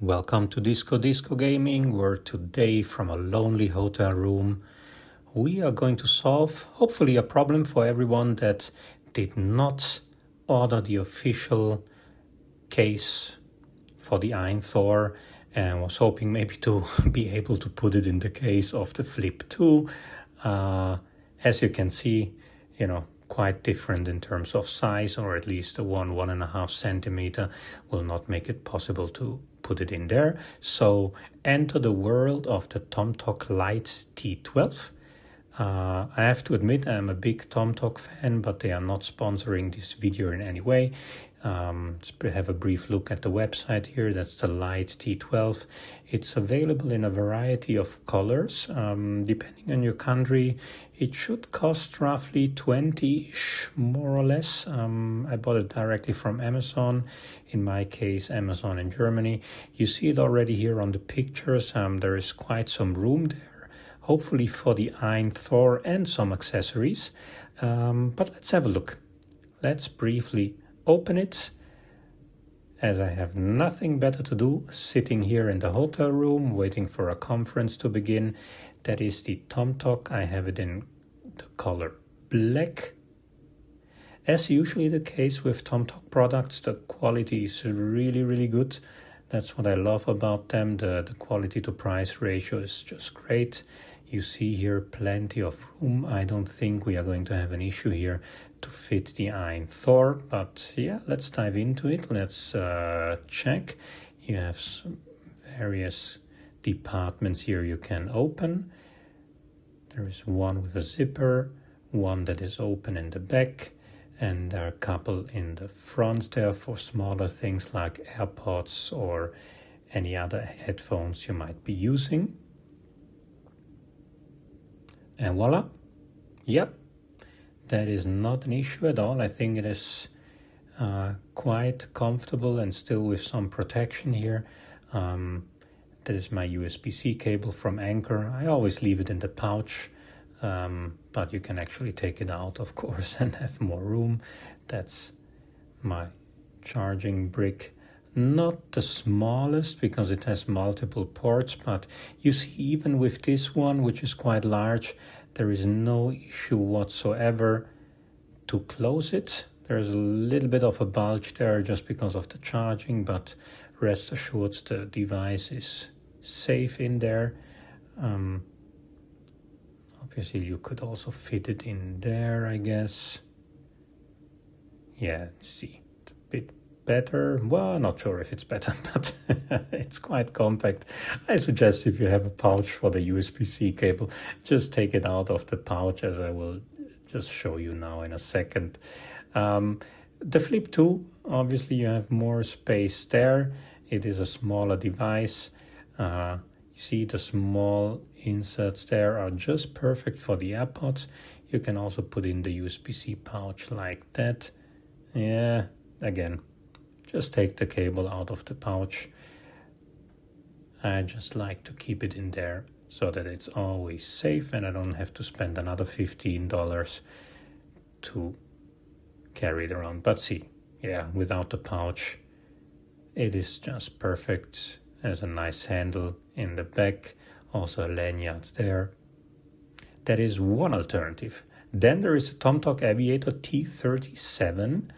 Welcome to Disco Gaming, where today from a lonely hotel room we are going to solve hopefully a problem for everyone that did not order the official case for the AYN Thor and was hoping maybe to be able to put it in the case of the Flip 2. As you can see, quite different in terms of size, or at least a 1.5 centimeter will not make it possible to put it in there. So enter the world of the Tomtoc Light T12. I have to admit I'm a big Tomtoc fan, but they are not sponsoring this video in any way. Let's have a brief look at the website here. That's the Light T12. It's available in a variety of colors. Depending on your country, it should cost roughly 20-ish, more or less. I bought it directly from Amazon. In my case, Amazon in Germany. You see it already here on the pictures. There is quite some room there, hopefully for the AYN Thor and some accessories. But let's have a look. Let's briefly open it, as I have nothing better to do sitting here in the hotel room waiting for a conference to begin. That is the Tomtoc. I have it in the color black. As usually the case with Tomtoc products, the quality is really good. That's what I love about them. The quality to price ratio is just great. You see here plenty of room. I don't think we are going to have an issue here to fit the AYN Thor, but yeah, let's dive into it. Let's check. You have some various departments here you can open. There is one with a zipper, one that is open in the back, and there are a couple in the front there for smaller things like AirPods or any other headphones you might be using. And voila, yep, that is not an issue at all. I think it is quite comfortable and still with some protection here. That is my USB-C cable from Anker. I always leave it in the pouch, but you can actually take it out, of course, and have more room. That's my charging brick. Not the smallest because it has multiple ports, but you see even with this one, which is quite large, there is no issue whatsoever to close it. There's a little bit of a bulge there just because of the charging, but rest assured the device is safe in there. Obviously you could also fit it in there, I guess. Yeah, see, it's a bit better. Well, not sure if it's better, but it's quite compact. I suggest if you have a pouch for the USB-C cable, just take it out of the pouch, as I will just show you now in a second. The Flip 2, obviously you have more space there. It is a smaller device. You see the small inserts there are just perfect for the AirPods. You can also put in the USB-C pouch like that. Yeah, again, just take the cable out of the pouch. I just like to keep it in there so that it's always safe and I don't have to spend another $15 to carry it around. But see, yeah, without the pouch, it is just perfect. There's a nice handle in the back, also a lanyard there. That is one alternative. Then there is a Tomtoc Aviator T37.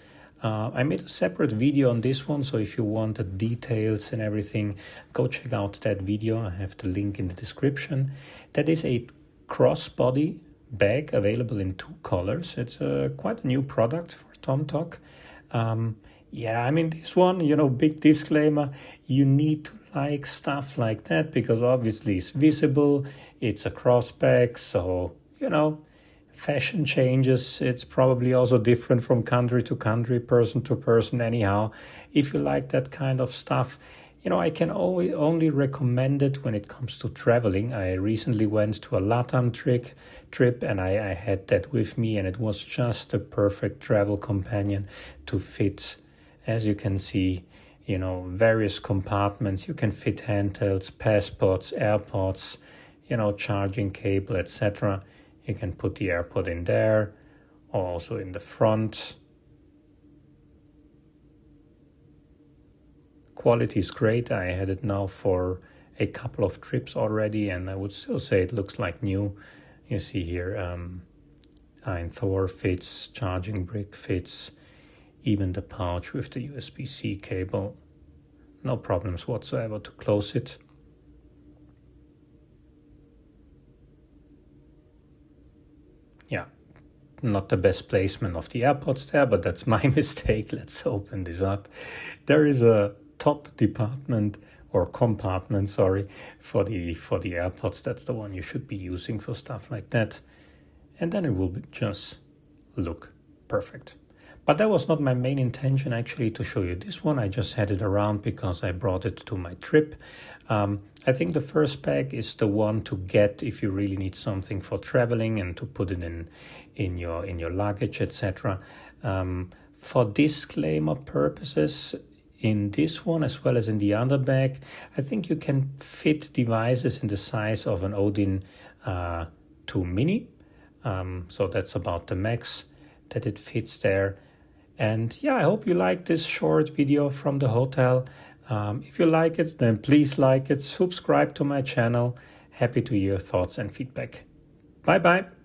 I made a separate video on this one, so if you want the details and everything, go check out that video. I have the link in the description. That is a crossbody bag available in 2 colors. It's quite a new product for Tomtoc. Yeah, I mean, this one, big disclaimer, you need to like stuff like that because obviously it's visible, it's a cross bag, so, fashion changes. It's probably also different from country to country, person to person anyhow. If you like that kind of stuff, I can only recommend it when it comes to traveling. I recently went to a LATAM trip and I had that with me, and it was just a perfect travel companion to fit, as you can see, various compartments. You can fit handhelds, passports, AirPods, charging cable, etc. You can put the AirPod in there, or also in the front. quality is great. I had it now for a couple of trips already, and I would still say it looks like new. You see here, AYN Thor fits, charging brick fits, even the pouch with the USB-C cable. No problems whatsoever to close it. Yeah, not the best placement of the AirPods there, but that's my mistake. Let's open this up. There is a top compartment, for the AirPods. That's the one you should be using for stuff like that. And then it will just look perfect. But that was not my main intention actually to show you this one. I just had it around because I brought it to my trip. I think the first bag is the one to get if you really need something for traveling and to put it in your luggage, etc. For disclaimer purposes, in this one as well as in the other bag, I think you can fit devices in the size of an Odin 2 Mini. So that's about the max that it fits there. And yeah, I hope you like this short video from the hotel. If you like it, then please like it, subscribe to my channel. Happy to hear your thoughts and feedback. Bye bye.